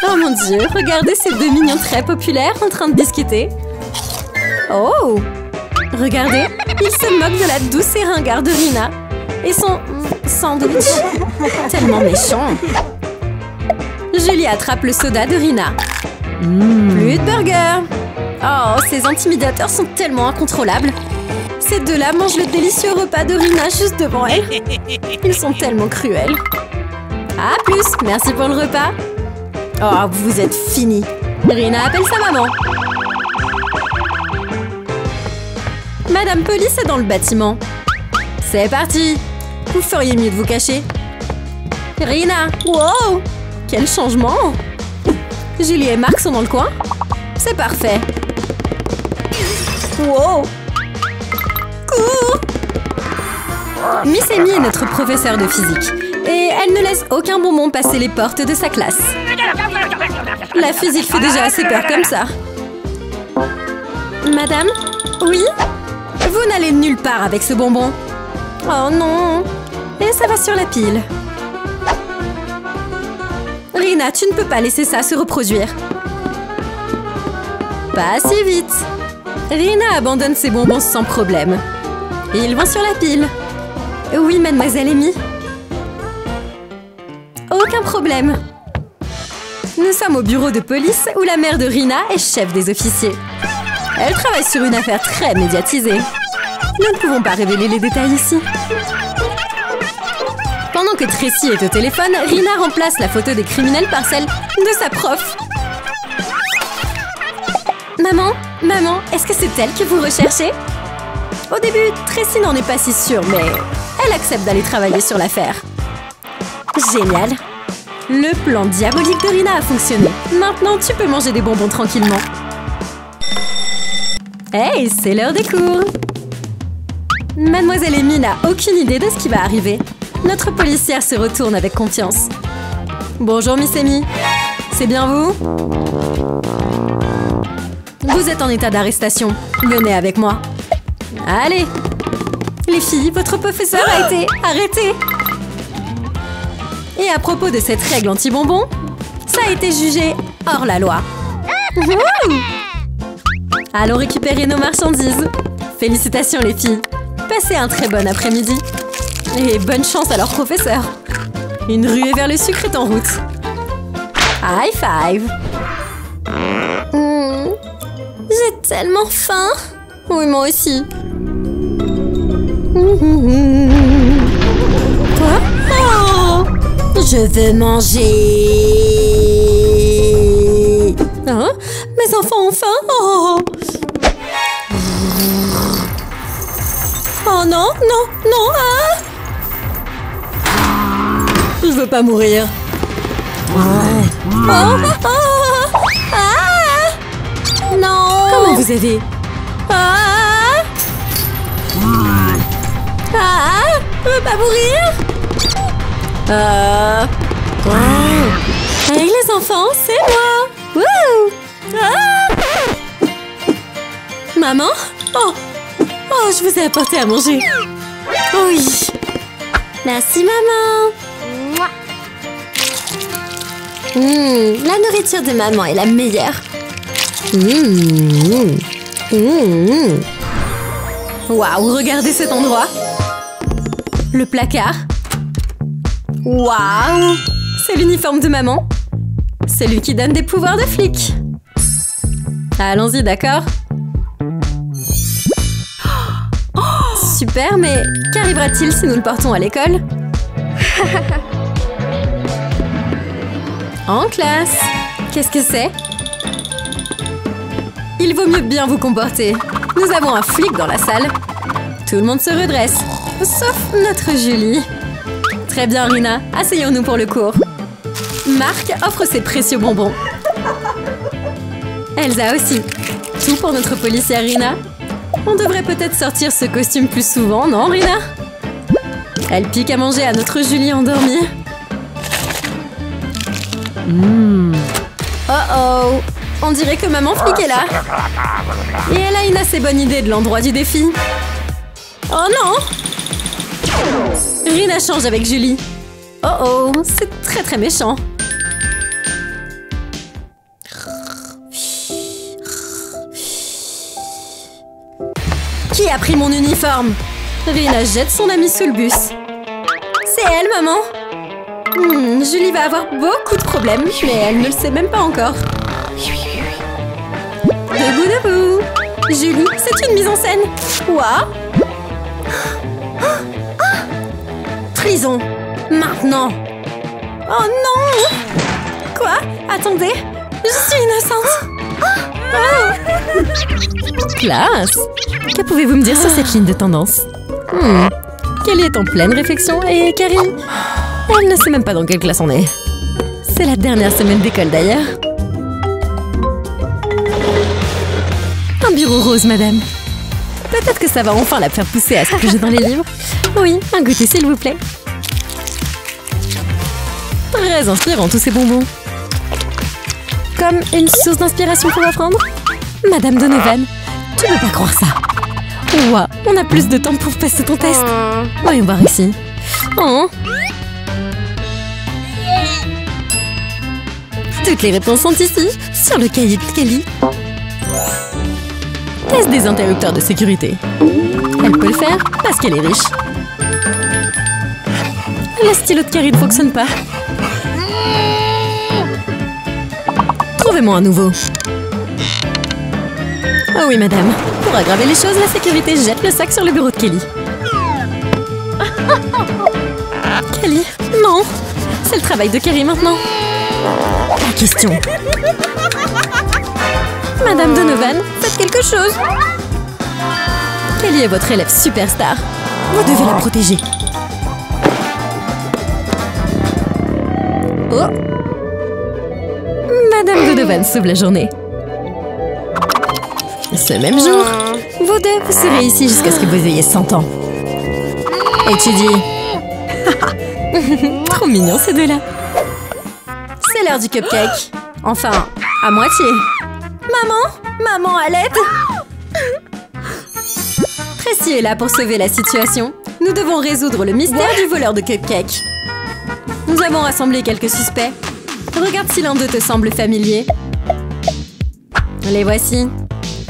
Oh mon Dieu, regardez ces deux mignons très populaires en train de discuter. Oh! Regardez, ils se moquent de la douce et ringarde Rina. Et son sandwich. Tellement méchant. Julie attrape le soda de Rina. Plus de burgers. Oh, ces intimidateurs sont tellement incontrôlables. Ces deux-là mangent le délicieux repas de Rina juste devant elle. Ils sont tellement cruels. À plus, merci pour le repas. Oh, vous êtes finis. Rina appelle sa maman. Madame Police est dans le bâtiment. C'est parti. Vous feriez mieux de vous cacher. Rina, wow! Quel changement! Julie et Marc sont dans le coin. C'est parfait. Wow! Cours! Miss Amy est notre professeure de physique. Et elle ne laisse aucun bonbon passer les portes de sa classe. La physique fait déjà assez peur comme ça. Madame? Oui? Vous n'allez nulle part avec ce bonbon. Oh non! Et ça va sur la pile. Rina, tu ne peux pas laisser ça se reproduire. Pas si vite. Rina abandonne ses bonbons sans problème. Et ils vont sur la pile. Oui, mademoiselle Amy. Aucun problème. Nous sommes au bureau de police où la mère de Rina est chef des officiers. Elle travaille sur une affaire très médiatisée. Nous ne pouvons pas révéler les détails ici. Pendant que Tracy est au téléphone, Rina remplace la photo des criminels par celle de sa prof. Maman, maman, est-ce que c'est elle que vous recherchez? Au début, Tracy n'en est pas si sûre, mais elle accepte d'aller travailler sur l'affaire. Génial! Le plan diabolique de Rina a fonctionné. Maintenant, tu peux manger des bonbons tranquillement. Hey, c'est l'heure des cours! Mademoiselle Amy n'a aucune idée de ce qui va arriver. Notre policière se retourne avec confiance. Bonjour, Miss Amy. C'est bien vous? Vous êtes en état d'arrestation. Venez avec moi. Allez! Les filles, votre professeur a été arrêté. Et à propos de cette règle anti-bonbons, ça a été jugé hors la loi. Allons récupérer nos marchandises. Félicitations les filles. Passez un très bon après-midi. Et bonne chance à leur professeur. Une ruée vers le sucre est en route. High five. J'ai tellement faim. Oui, moi aussi. Quoi? Oh, je veux manger. Hein? Mes enfants ont faim. Oh. Oh non, non, non. Ah. Je veux pas mourir. Oh, oh, ah. Non. Comment vous avez? Ah. Ah. Je veux pas mourir. Hey les enfants, c'est moi. Wouh. Ah. Maman? Oh. Oh, je vous ai apporté à manger. Oui. Merci, maman. La nourriture de maman est la meilleure. Waouh, regardez cet endroit. Le placard. Waouh, c'est l'uniforme de maman. C'est lui qui donne des pouvoirs de flic. Allons-y, d'accord? Super, mais qu'arrivera-t-il si nous le portons à l'école? En classe. Qu'est-ce que c'est? Il vaut mieux bien vous comporter. Nous avons un flic dans la salle. Tout le monde se redresse, sauf notre Julie. Très bien, Rina. Asseyons-nous pour le cours. Marc offre ses précieux bonbons. Elsa aussi. Tout pour notre policière Rina. On devrait peut-être sortir ce costume plus souvent, non, Rina? Elle pique à manger à notre Julie endormie. Oh oh! On dirait que maman flic est là. Et elle a une assez bonne idée de l'endroit du défi. Oh non! Rina change avec Julie. Oh oh! C'est très très méchant. Qui a pris mon uniforme? Rina jette son amie sous le bus. C'est elle, maman. Julie va avoir beaucoup de problèmes, mais elle ne le sait même pas encore. Debout. Julie, c'est une mise en scène. Quoi? Prison. Maintenant. Oh non! Quoi? Attendez. Je suis innocente. Oh. Classe. Que pouvez-vous me dire sur cette ligne de tendance? Kelly est en pleine réflexion et Karine, elle ne sait même pas dans quelle classe on est. C'est la dernière semaine d'école d'ailleurs. Un bureau rose, madame. Peut-être que ça va enfin la faire pousser à se plonger dans les livres. Oui, un goûter s'il vous plaît. Très inspirant tous ces bonbons. Comme une source d'inspiration pour apprendre. Madame Donovan, tu peux pas croire ça. Ouah, on a plus de temps pour passer ton test. Voyons voir ici. Oh. Toutes les réponses sont ici, sur le cahier de Kelly. Test des interrupteurs de sécurité. Elle peut le faire parce qu'elle est riche. Le stylo de Carrie ne fonctionne pas. Trouvez-moi un nouveau. Oh oui, madame. Pour aggraver les choses, la sécurité jette le sac sur le bureau de Kelly. Kelly, non. C'est le travail de Carrie maintenant. La question. Madame Donovan, faites quelque chose. Kelly est votre élève superstar. Vous devez la protéger. Oh. Madame Donovan sauve la journée. Ce même jour, vous deux, vous serez ici jusqu'à ce que vous ayez 100 ans. Étudiez. Trop mignons ces deux-là. C'est l'heure du cupcake. Enfin, à moitié. Maman, à l'aide. Tracy est là pour sauver la situation. Nous devons résoudre le mystère du voleur de cupcake. Nous avons rassemblé quelques suspects. Regarde si l'un d'eux te semble familier. Les voici.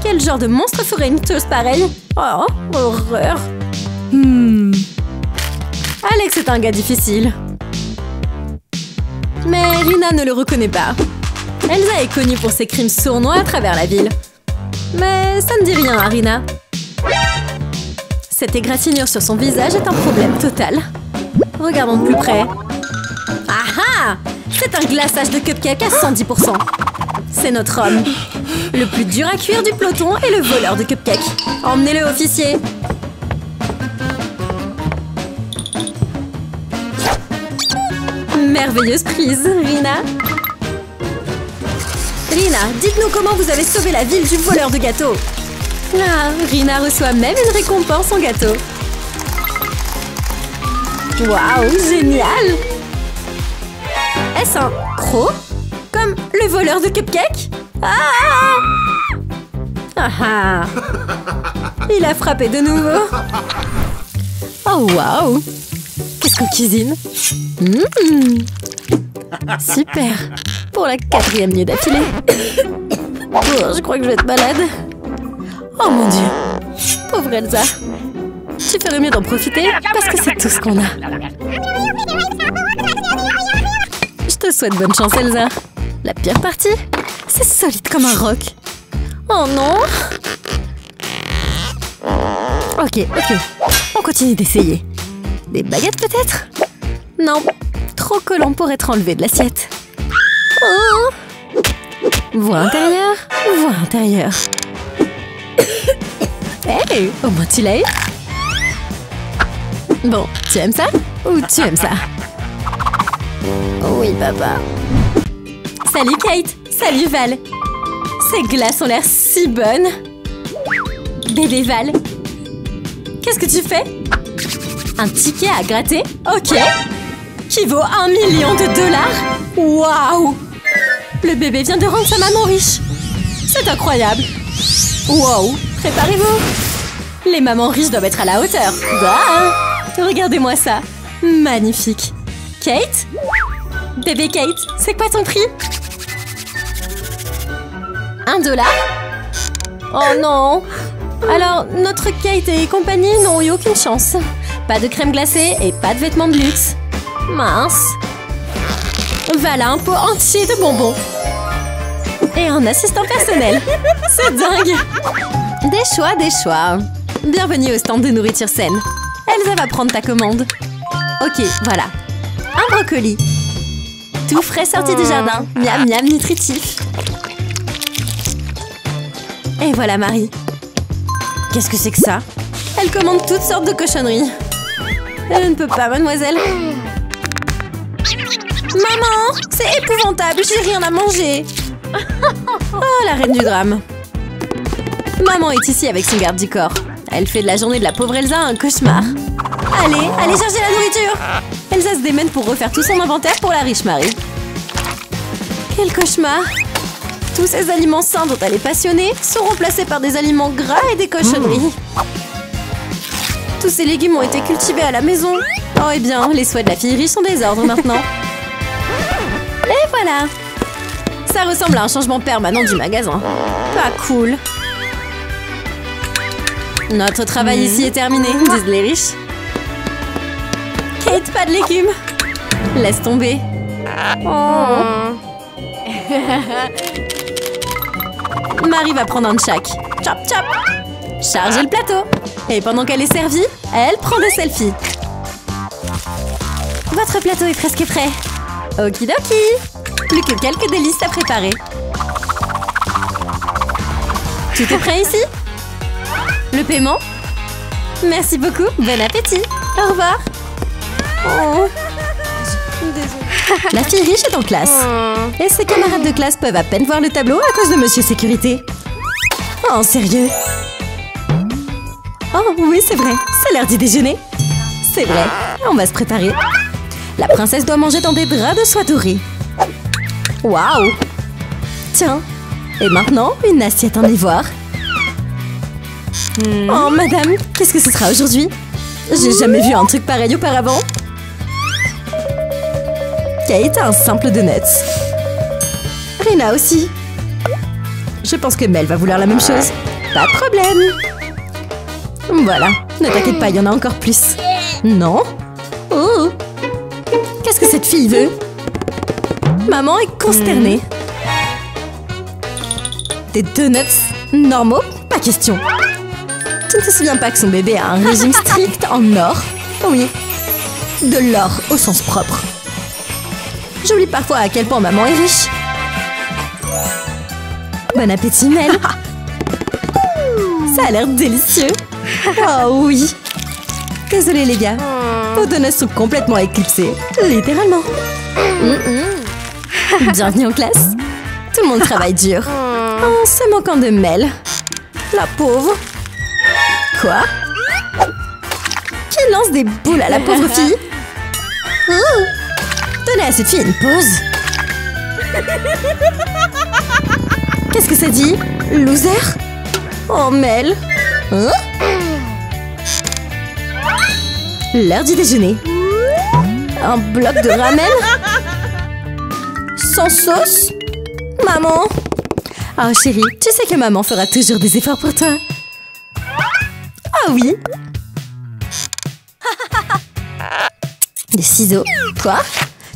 Quel genre de monstre ferait une chose pareille? Oh, horreur. Alex est un gars difficile. Mais Rina ne le reconnaît pas. Elsa est connue pour ses crimes sournois à travers la ville. Mais ça ne dit rien à Rina. Cette égratignure sur son visage est un problème total. Regardons de plus près. Ah ah! C'est un glaçage de cupcake à 110%. C'est notre homme. Le plus dur à cuire du peloton est le voleur de cupcake. Emmenez-le, officier. Merveilleuse prise, Rina. Rina, dites-nous comment vous avez sauvé la ville du voleur de gâteaux. Ah, Rina reçoit même une récompense en gâteau. Waouh, génial! Est-ce un croc? Comme le voleur de cupcake? Ah! Il a frappé de nouveau. Oh waouh! Qu'est-ce qu'on cuisine? Super! Pour la 4e nuit d'affilée. Oh, je crois que je vais être malade. Oh mon Dieu! Pauvre Elsa. Tu ferais mieux d'en profiter parce que c'est tout ce qu'on a. Je te souhaite bonne chance, Elsa. La pire partie, c'est solide comme un roc. Oh non! Ok. On continue d'essayer. Des baguettes peut-être? Non, trop collant pour être enlevé de l'assiette. Oh. Voie intérieure. Hey, au moins tu l'as eu. Bon, tu aimes ça? Ou tu aimes ça? Oui, papa. Salut Kate. Salut Val. Ces glaces ont l'air si bonnes. Bébé Val. Qu'est-ce que tu fais? Un ticket à gratter? Ok. Qui vaut 1 million de dollars? Waouh! Le bébé vient de rendre sa maman riche. C'est incroyable. Wow! Préparez-vous. Les mamans riches doivent être à la hauteur. Regardez-moi ça. Magnifique. Kate? Bébé Kate, c'est quoi ton prix? $1? Oh non! Alors, notre Kate et compagnie n'ont eu aucune chance. Pas de crème glacée et pas de vêtements de luxe. Mince. Voilà un pot entier de bonbons. Et un assistant personnel. C'est dingue. Des choix, des choix. Bienvenue au stand de nourriture saine. Elsa va prendre ta commande. Ok, voilà. Un brocoli. Tout frais sorti du jardin. Miam, miam, nutritif. Et voilà Marie. Qu'est-ce que c'est que ça? Elle commande toutes sortes de cochonneries. Elle ne peut pas, mademoiselle. Maman, c'est épouvantable, j'ai rien à manger. Oh, la reine du drame. Maman est ici avec son garde du corps. Elle fait de la journée de la pauvre Elsa un cauchemar. Allez chercher la nourriture. Elsa se démène pour refaire tout son inventaire pour la riche Marie. Quel cauchemar. Tous ces aliments sains dont elle est passionnée sont remplacés par des aliments gras et des cochonneries. Tous ces légumes ont été cultivés à la maison. Oh, eh bien, les souhaits de la fille riche sont désordre maintenant. Et voilà. Ça ressemble à un changement permanent du magasin. Pas cool. Notre travail ici est terminé, disent les riches. Kate, pas de légumes. Laisse tomber. Oh. Marie va prendre un de chaque. Chop, chop. Chargez le plateau. Et pendant qu'elle est servie, elle prend des selfies. Votre plateau est presque prêt. Okidoki. Plus que quelques délices à préparer. Tout est prêt ici? Le paiement? Merci beaucoup. Bon appétit. Au revoir. Oh. Désolée. La fille riche est en classe. Et ses camarades de classe peuvent à peine voir le tableau à cause de Monsieur Sécurité. Oh, sérieux? Oh, oui, c'est vrai. C'est l'heure du déjeuner. C'est vrai. On va se préparer. La princesse doit manger dans des draps de soie dorée. Waouh! Tiens. Et maintenant, une assiette en ivoire. Oh, madame, qu'est-ce que ce sera aujourd'hui? J'ai jamais vu un truc pareil auparavant. Kate a un simple donut. Rina aussi. Je pense que Mel va vouloir la même chose. Pas de problème. Voilà, ne t'inquiète pas, il y en a encore plus. Non? Oh! Qu'est-ce que cette fille veut? Maman est consternée. Des donuts normaux? Pas question. Tu ne te souviens pas que son bébé a un régime strict en or? Oui. De l'or au sens propre. J'oublie parfois à quel point maman est riche. Bon appétit, Mel. Ça a l'air délicieux. Oh oui. Désolée les gars. Vos donuts sont complètement éclipsés. Littéralement. Bienvenue en classe. Tout le monde travaille dur. Oh, c'est manquant de Mel. La pauvre. Quoi? Qui lance des boules à la pauvre fille? Donnez à cette fille une pause. Qu'est-ce que ça dit? Loser? Oh, Mel. Hein? L'heure du déjeuner. Un bloc de ramen? Sans sauce? Maman? Oh, chérie, tu sais que maman fera toujours des efforts pour toi. Ah oui. Des ciseaux. Quoi?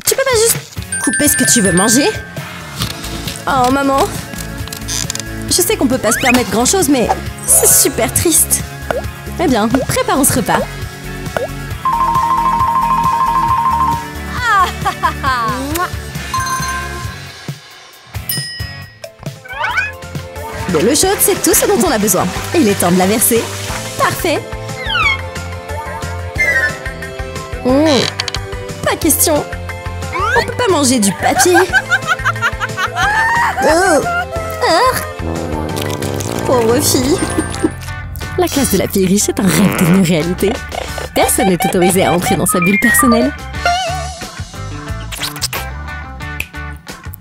Tu peux pas juste couper ce que tu veux manger? Oh, maman. Je sais qu'on peut pas se permettre grand-chose, mais c'est super triste. Eh bien, préparons ce repas. De l'eau chaude, c'est tout ce dont on a besoin. Il est temps de la verser. Parfait. Oh, pas question. On peut pas manger du papier. Oh. Ah. Pauvre fille. La classe de la fille riche est un rêve devenu réalité. Personne n'est autorisé à entrer dans sa bulle personnelle.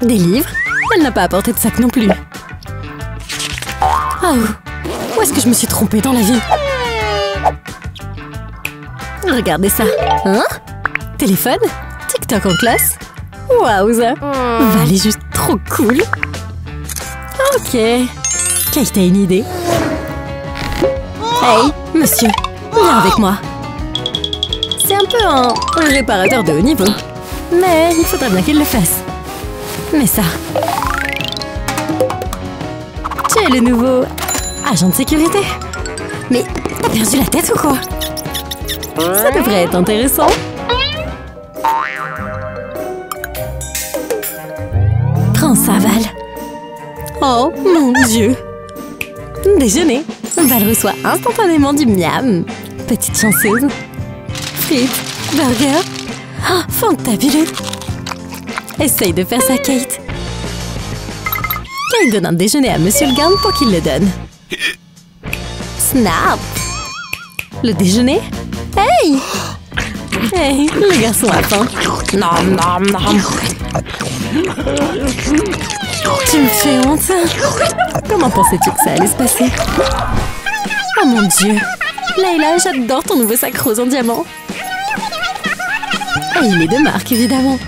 Des livres? Elle n'a pas apporté de sac non plus. Oh, où est-ce que je me suis trompée dans la vie? Regardez ça. Hein? Téléphone? TikTok en classe? Waouh, ça va aller juste trop cool. Ok. Kate a une idée. Hey, monsieur, viens avec moi. C'est un peu un réparateur de haut niveau. Mais il faudrait bien qu'il le fasse. Mais ça... Tu es le nouveau agent de sécurité. Mais t'as perdu la tête ou quoi? Ça devrait être intéressant. Prends ça, Val. Oh, mon Dieu. Déjeuner. Val reçoit instantanément du miam. Petite chanceuse. Frites, burger. Oh, fantabuleux. Essaye de faire ça, Kate. Kate donne un déjeuner à Monsieur le garde pour qu'il le donne. Snap. Le déjeuner? Hey! Hey, le garçon a faim. Nom, nom, nom. Tu me fais honte. Comment pensais-tu que ça allait se passer? Oh mon Dieu. Layla, j'adore ton nouveau sac rose en diamant. Et il est de marque, évidemment.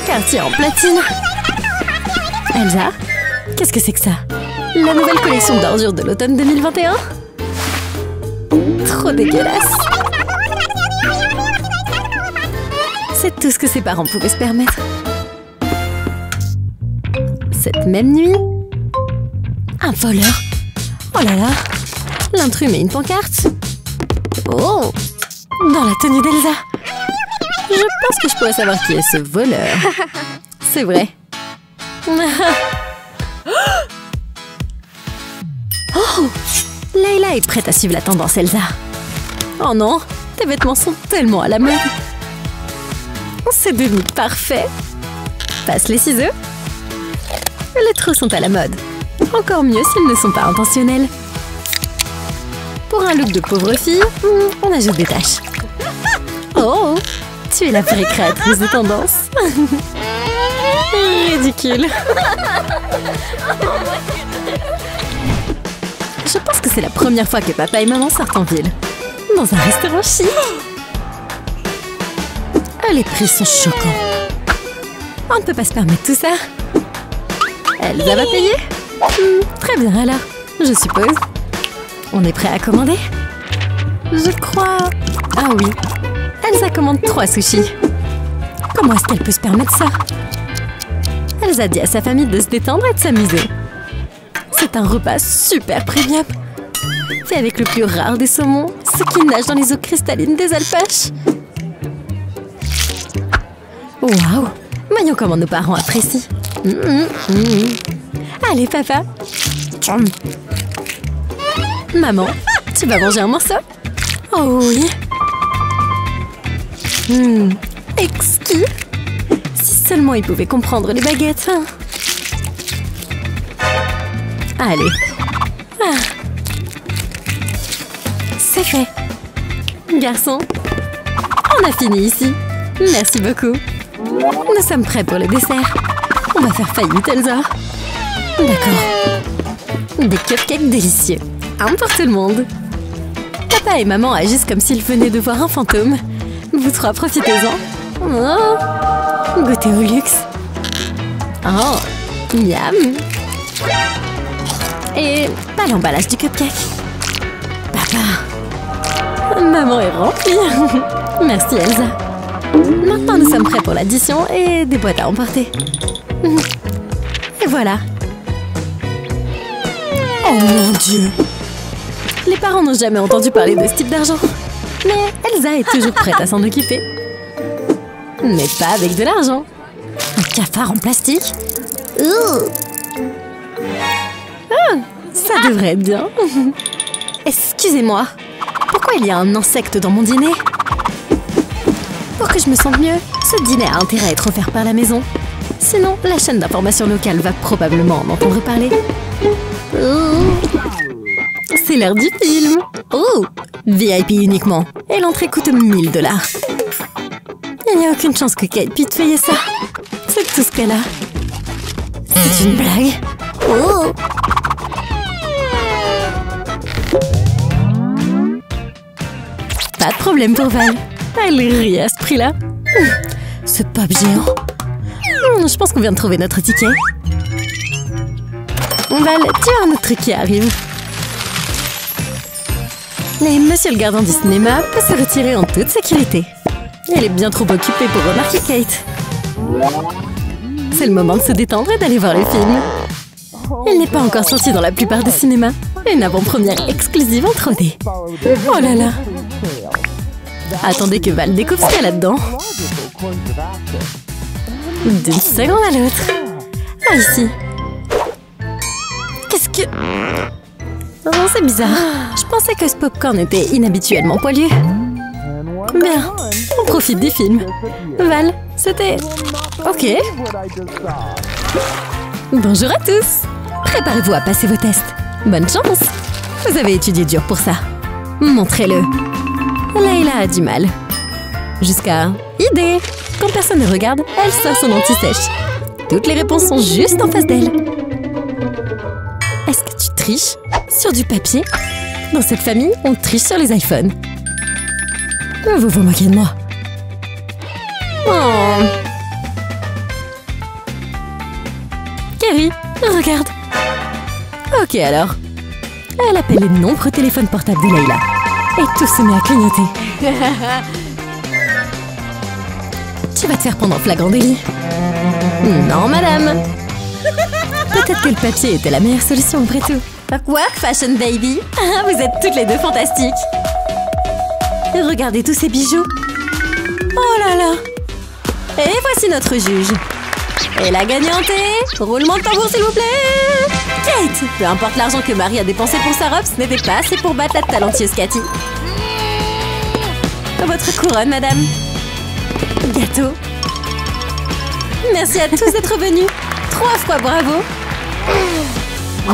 Quartier en platine. Elsa, qu'est-ce que c'est que ça? La nouvelle collection d'ordures de l'automne 2021? Trop dégueulasse. C'est tout ce que ses parents pouvaient se permettre. Cette même nuit... Un voleur. Oh là là. L'intrus met une pancarte. Oh! Dans la tenue d'Elsa. Je pense que je pourrais savoir qui est ce voleur. C'est vrai. Oh! Layla est prête à suivre la tendance Elsa. Oh non, tes vêtements sont tellement à la mode. C'est devenu parfait. Passe les ciseaux. Les trous sont à la mode. Encore mieux s'ils ne sont pas intentionnels. Pour un look de pauvre fille, on ajoute des taches. Oh, tu es la vraie créatrice de tendance. Ridicule. Je pense que c'est la première fois que papa et maman sortent en ville. Dans un restaurant chic. Les prix sont choquants. On ne peut pas se permettre tout ça. Elsa va payer? Très bien alors, je suppose. On est prêt à commander? Je crois... Ah oui. Elsa commande 3 sushis. Comment est-ce qu'elle peut se permettre ça? Elsa dit à sa famille de se détendre et de s'amuser. C'est un repas super premium. Fait avec le plus rare des saumons, ce qui nage dans les eaux cristallines des alpaches. Waouh! Voyons comment nos parents apprécient. Allez, papa. Maman, tu vas manger un morceau? Oh oui. Exquis. Si seulement ils pouvaient comprendre les baguettes. Allez. C'est fait. Garçon, on a fini ici. Merci beaucoup. Nous sommes prêts pour le dessert. On va faire faillite, Elsa. D'accord. Des cupcakes délicieux. Un pour tout le monde. Papa et maman agissent comme s'ils venaient de voir un fantôme. Vous trois, profitez-en. Oh, goûtez au luxe. Oh, miam. Et pas l'emballage du cupcake. Papa. Maman est remplie. Merci, Elsa. Maintenant, nous sommes prêts pour l'addition et des boîtes à emporter. Et voilà. Oh mon Dieu! Les parents n'ont jamais entendu parler de ce type d'argent. Mais Elsa est toujours prête à s'en occuper. Mais pas avec de l'argent. Un cafard en plastique? Ça devrait être bien. Excusez-moi. Pourquoi il y a un insecte dans mon dîner? Pour que je me sente mieux, ce dîner a intérêt à être offert par la maison. Sinon, la chaîne d'information locale va probablement en entendre parler. C'est l'heure du film. Oh, VIP uniquement. Et l'entrée coûte 1000 $. Il n'y a aucune chance que Kate puisse payer ça. C'est tout ce qu'elle a. C'est une blague. Oh. Pas de problème pour Val. Elle rit à ce prix-là. Ce pop géant. Je pense qu'on vient de trouver notre ticket. Val, tu as un autre truc qui arrive. Mais monsieur le gardien du cinéma peut se retirer en toute sécurité. Elle est bien trop occupée pour remarquer Kate. C'est le moment de se détendre et d'aller voir le film. Il n'est pas encore sorti dans la plupart des cinémas. Une avant-première exclusive en 3D. Oh là là! Attendez que Val découvre ce qu'il y a là-dedans. D'une seconde à l'autre. Ah, ici. Qu'est-ce que... Oh, c'est bizarre. Je pensais que ce popcorn était inhabituellement poilu. Bien, on profite du film. Val, c'était... Ok. Bonjour à tous. Préparez-vous à passer vos tests. Bonne chance. Vous avez étudié dur pour ça. Montrez-le. Layla a du mal. Jusqu'à... Idée. Quand personne ne regarde, elle sort son anti-sèche. Toutes les réponses sont juste en face d'elle. Est-ce que tu triches sur du papier? Dans cette famille, on triche sur les iPhones. Vous vous moquez de moi. Oh. Carrie, regarde. Ok alors. Elle appelle les nombreux téléphones portables de Layla. Et tout se met à clignoter. Tu vas te faire prendre en flagrant délit. Non, madame. Peut-être que le papier était la meilleure solution après tout. Quoi, Fashion Baby? Vous êtes toutes les deux fantastiques. Regardez tous ces bijoux. Oh là là. Et voici notre juge. Et la gagnante est... Roulement de tambour, s'il vous plaît. Kate. Peu importe l'argent que Marie a dépensé pour sa robe, ce n'était pas assez pour battre la talentueuse Cathy. Votre couronne, madame. Gâteau. Merci à tous d'être venus. 3 fois bravo.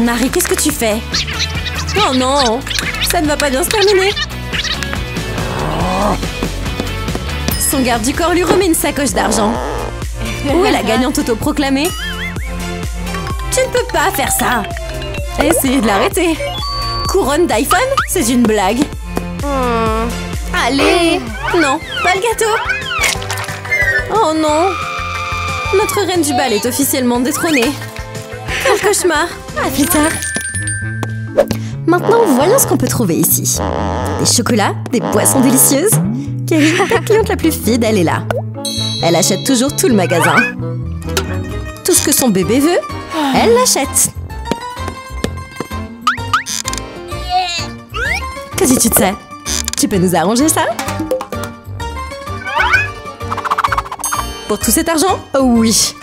Marie, qu'est-ce que tu fais? Oh non, ça ne va pas bien se terminer. Son garde du corps lui remet une sacoche d'argent. Où est la gagnante autoproclamée? Tu ne peux pas faire ça. Essayez de l'arrêter. Couronne d'iPhone? C'est une blague. Allez. Non, pas le gâteau. Oh non. Notre reine du bal est officiellement détrônée. Quel cauchemar. À plus tard. Maintenant, voyons ce qu'on peut trouver ici. Des chocolats, des boissons délicieuses. Carrie, ta cliente la plus fidèle est là. Elle achète toujours tout le magasin. Tout ce que son bébé veut, elle l'achète. Que dis-tu de ça? Tu peux nous arranger ça? Pour tout cet argent? Oh oui.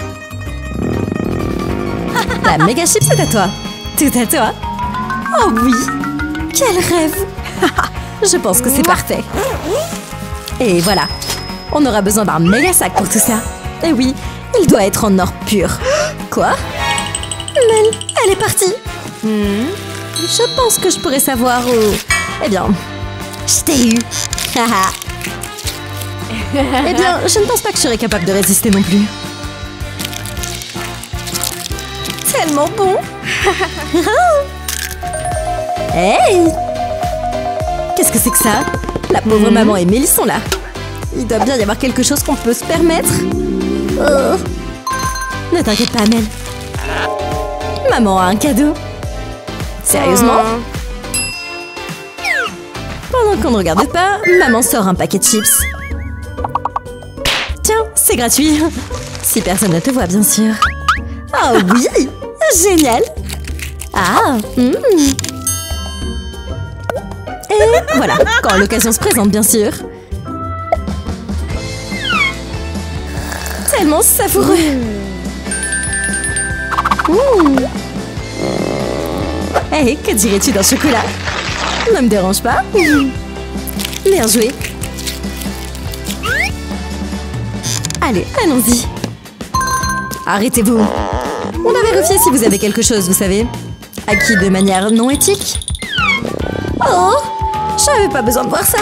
La méga chip, c'est à toi. Tout à toi. Oh oui. Quel rêve. Je pense que c'est parfait. Et voilà. On aura besoin d'un méga sac pour tout ça. Et oui, il doit être en or pur. Quoi? Mel, elle est partie. Je pense que je pourrais savoir où... Eh bien, je t'ai eu. Eh bien, je ne pense pas que je serais capable de résister non plus. Tellement bon. Hey! Qu'est-ce que c'est que ça? La pauvre maman et Mélie sont là. Il doit bien y avoir quelque chose qu'on peut se permettre. Oh. Ne t'inquiète pas, Mel. Maman a un cadeau. Sérieusement? Pendant qu'on ne regarde pas, maman sort un paquet de chips. Tiens, c'est gratuit. Si personne ne te voit, bien sûr. Oh oui! Génial! Ah! Et voilà, quand l'occasion se présente, bien sûr. Tellement savoureux! Hey, que dirais-tu d'un chocolat? Ne me dérange pas. Bien joué. Allez, allons-y. Arrêtez-vous. On va vérifier si vous avez quelque chose, vous savez. Acquis de manière non éthique. Oh, j'avais pas besoin de voir ça.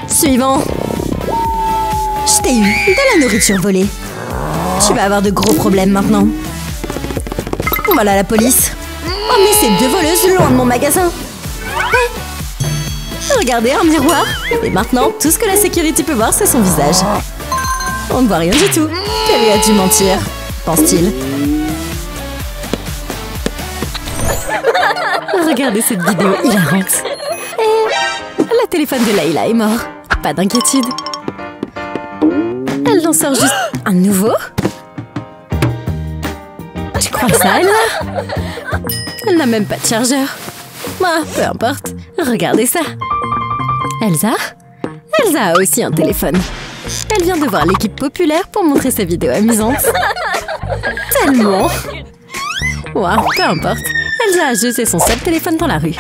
Suivant. Je t'ai eu de la nourriture volée. Tu vas avoir de gros problèmes maintenant. Voilà la police. Emmenez ces 2 voleuses loin de mon magasin. Hey. Regardez, un miroir. Et maintenant, tout ce que la sécurité peut voir, c'est son visage. On ne voit rien du tout. Kelly a dû mentir, pense-t-il. Regardez cette vidéo hilarante. Et le téléphone de Layla est mort. Pas d'inquiétude. Elle en sort juste un nouveau. Je crois que ça, elle n'a même pas de chargeur. Ah, peu importe. Regardez ça. Elsa a aussi un téléphone. Elle vient de voir l'équipe populaire pour montrer sa vidéo amusante. Tellement. Wow, peu importe. Elsa a jeté son seul téléphone dans la rue.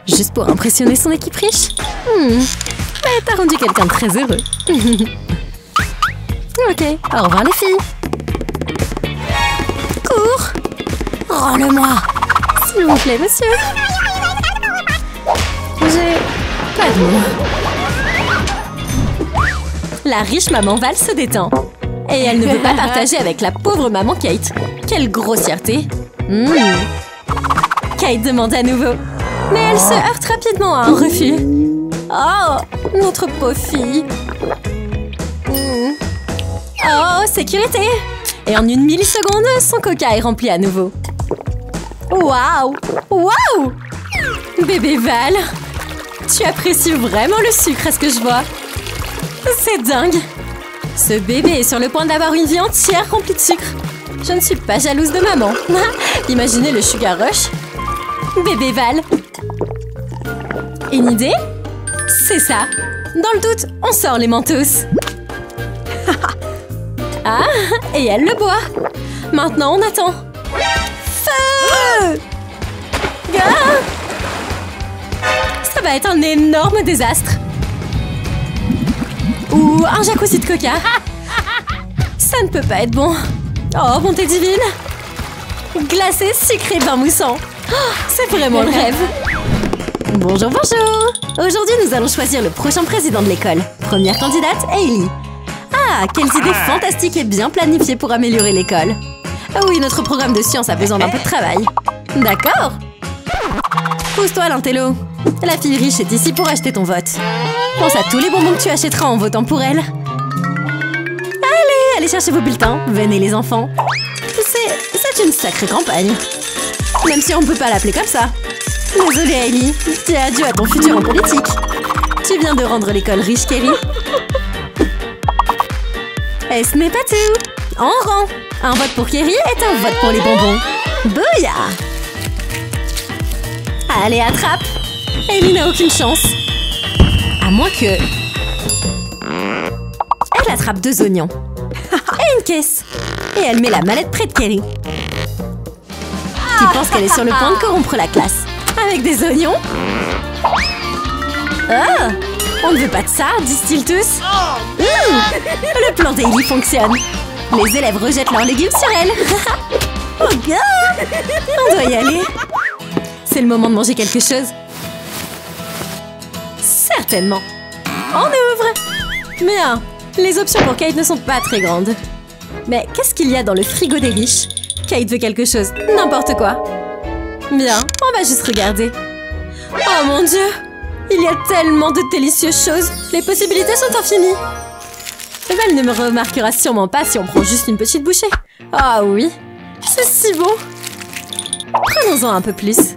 Juste pour impressionner son équipe riche. Mais t'as rendu quelqu'un de très heureux. Ok, au revoir les filles. Cours. Rends-le-moi. S'il vous plaît, monsieur. J'ai pas de mots. La riche maman Val se détend. Et elle ne veut pas partager avec la pauvre maman Kate. Quelle grossièreté. Kate demande à nouveau. Mais elle se heurte rapidement à un refus. Oh, notre pauvre fille. Oh, sécurité. Et en 1 milliseconde, son coca est rempli à nouveau. Waouh! Waouh! Bébé Val, tu apprécies vraiment le sucre, à ce que je vois. C'est dingue. Ce bébé est sur le point d'avoir une vie entière remplie de sucre. Je ne suis pas jalouse de maman. Imaginez le sugar rush. Bébé Val. Une idée? C'est ça. Dans le doute, on sort les mentos. Ah, et elle le boit. Maintenant, on attend. Feu! Ah! Ça va être un énorme désastre. Ou un jacuzzi de coca. Ça ne peut pas être bon. Oh, bonté divine. Glacé, sucré, vin moussant. Oh, c'est vraiment le rêve. Bonjour, bonjour. Aujourd'hui, nous allons choisir le prochain président de l'école. Première candidate, Hailey. Ah, quelles idées fantastiques et bien planifiées pour améliorer l'école. Ah oui, notre programme de sciences a besoin d'un peu de travail. D'accord. Pousse-toi, l'intello. La fille riche est ici pour acheter ton vote. Pense à tous les bonbons que tu achèteras en votant pour elle. Allez chercher vos bulletins. Venez les enfants. C'est une sacrée campagne. Même si on ne peut pas l'appeler comme ça. Désolée, Hailey. Dis adieu à ton futur en politique. Tu viens de rendre l'école riche, Kelly. Et ce n'est pas tout. En rang. Un vote pour Kerry est un vote pour les bonbons. Bouya! Allez, attrape. Hailey n'a aucune chance. À moins que... Elle attrape 2 oignons. Et une caisse. Et elle met la mallette près de Kerry. Qui pense qu'elle est sur le point de corrompre la classe. Avec des oignons. Oh! On ne veut pas de ça, disent-ils tous. Le plan d'Hailey fonctionne. Les élèves rejettent leurs légumes sur elle. Oh, gars! On doit y aller. C'est le moment de manger quelque chose. Certainement. On ouvre. Mais les options pour Kate ne sont pas très grandes. Mais qu'est-ce qu'il y a dans le frigo des riches? Kate veut quelque chose, n'importe quoi. Bien, on va juste regarder. Oh mon Dieu! Il y a tellement de délicieuses choses. Les possibilités sont infinies. Val ne me remarquera sûrement pas si on prend juste une petite bouchée. Ah oui, c'est si bon. Prenons-en un peu plus.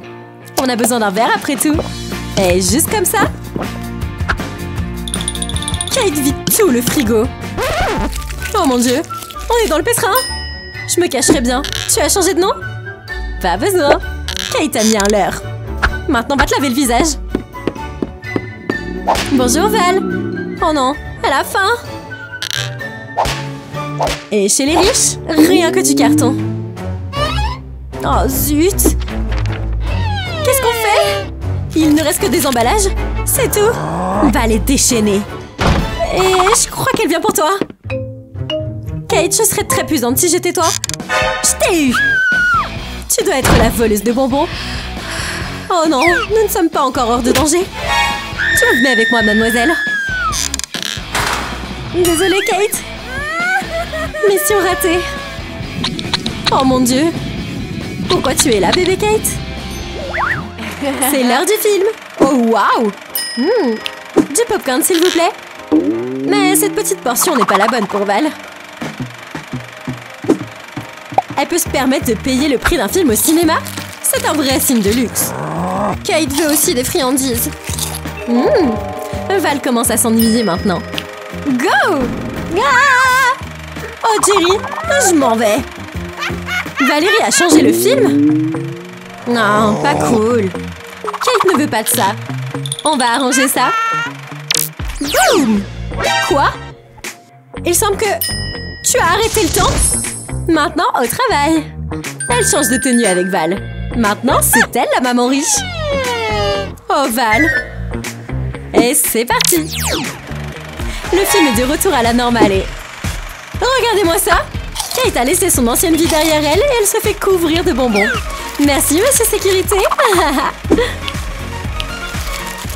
On a besoin d'un verre après tout. Et juste comme ça. Kate vide tout le frigo. Oh mon Dieu, on est dans le pétrin. Je me cacherai bien. Tu as changé de nom? Pas besoin. Kate a mis un leurre. Maintenant, va te laver le visage. Bonjour Val. Oh non, elle a faim. Et chez les riches, rien que du carton. Oh zut. Qu'est-ce qu'on fait? Il ne reste que des emballages. C'est tout. Val est déchaînée. Et je crois qu'elle vient pour toi. Kate, je serais très puissante si j'étais toi. Je t'ai eu. Tu dois être la voleuse de bonbons. Oh non, nous ne sommes pas encore hors de danger. Tu venez avec moi, mademoiselle. Désolée, Kate. Mission ratée. Oh mon Dieu. Pourquoi tu es là, bébé Kate? C'est l'heure du film. Oh, waouh. Du popcorn, s'il vous plaît. Mais cette petite portion n'est pas la bonne pour Val. Elle peut se permettre de payer le prix d'un film au cinéma? C'est un vrai signe de luxe. Kate veut aussi des friandises. Val commence à s'ennuyer maintenant. Go! Ah! Oh, Jerry, je m'en vais. Valérie a changé le film? Non, pas cool. Kate ne veut pas de ça. On va arranger ça. Boum! Quoi? Il semble que tu as arrêté le temps. Maintenant, au travail. Elle change de tenue avec Val. Maintenant, c'est elle la maman riche. Oh, Val. Et c'est parti. Le film est de retour à la normale et... Regardez-moi ça. Kate a laissé son ancienne vie derrière elle et elle se fait couvrir de bonbons. Merci, monsieur sécurité.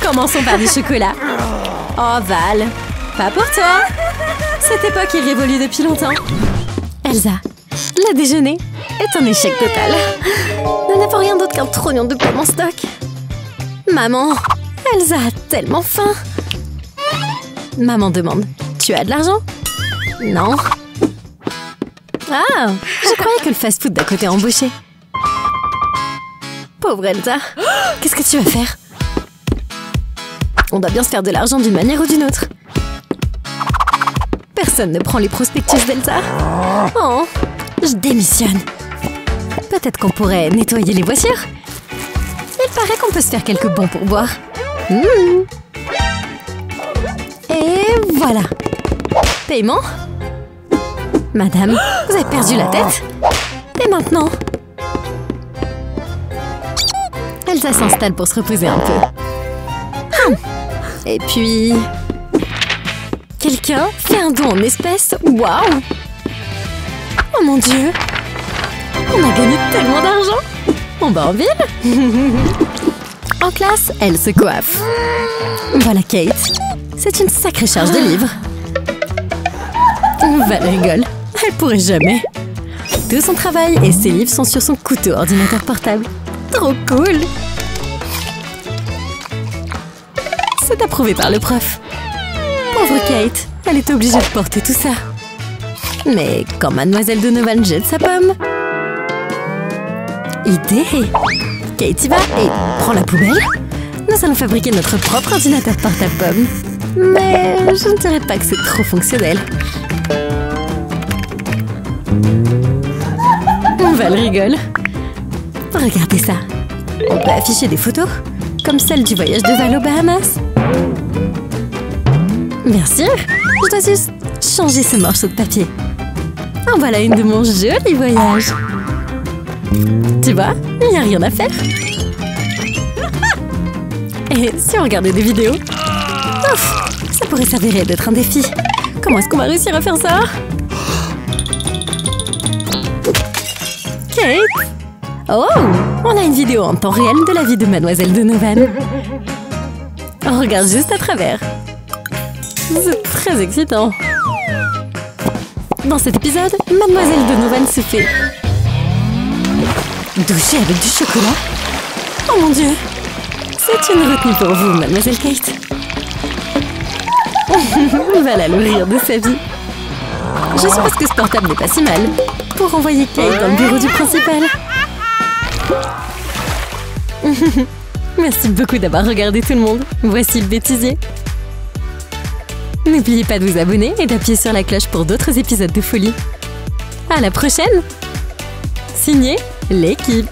Commençons par du chocolat. Oh, Val. Pas pour toi. Cette époque est révolue depuis longtemps. Elsa, le déjeuner est un échec total. Nous n'avons rien d'autre qu'un trognon de pommes en stock. Maman, Elsa a tellement faim. Maman demande, tu as de l'argent? Non. Ah, je croyais que le fast-food d'à côté embauchait. Pauvre Elsa. Qu'est-ce que tu vas faire? On doit bien se faire de l'argent d'une manière ou d'une autre. Personne ne prend les prospectus d'Elsa. Oh, je démissionne. Peut-être qu'on pourrait nettoyer les voitures. Il paraît qu'on peut se faire quelques bons pourboires. Et voilà. Paiement? Madame, vous avez perdu la tête? Et maintenant? Elsa s'installe pour se reposer un peu. Et puis... Quelqu'un fait un don en espèces. Waouh! Oh mon Dieu! On a gagné tellement d'argent! On va en ville? En classe, elle se coiffe. Voilà Kate. C'est une sacrée charge de livres. Val rigole. Elle pourrait jamais. Tout son travail et ses livres sont sur son couteau ordinateur portable. Trop cool! C'est approuvé par le prof. Pauvre Kate, elle est obligée de porter tout ça. Mais quand Mademoiselle Donovan jette sa pomme... Idée! Kate y va et prend la poubelle. Nous allons fabriquer notre propre ordinateur portable pomme. Mais je ne dirais pas que c'est trop fonctionnel. Val rigole. Regardez ça. On peut afficher des photos, comme celle du voyage de Val aux Bahamas. Bien sûr, je dois juste changer ce morceau de papier. En voilà une de mon joli voyage. Tu vois, il n'y a rien à faire. Et si on regardait des vidéos? Ouf, ça pourrait s'avérer d'être un défi. Comment est-ce qu'on va réussir à faire ça? Kate? Oh, on a une vidéo en temps réel de la vie de Mademoiselle Donovan. On regarde juste à travers. C'est très excitant. Dans cet épisode, Mademoiselle Donovan se fait doucher avec du chocolat. Oh mon Dieu! C'est une retenue pour vous, Mademoiselle Kate. Val a le rire de sa vie. Je suppose que ce portable n'est pas si mal pour envoyer Kate dans le bureau du principal. Merci beaucoup d'avoir regardé tout le monde. Voici le bêtisier. N'oubliez pas de vous abonner et d'appuyer sur la cloche pour d'autres épisodes de folie. À la prochaine! Signé l'équipe.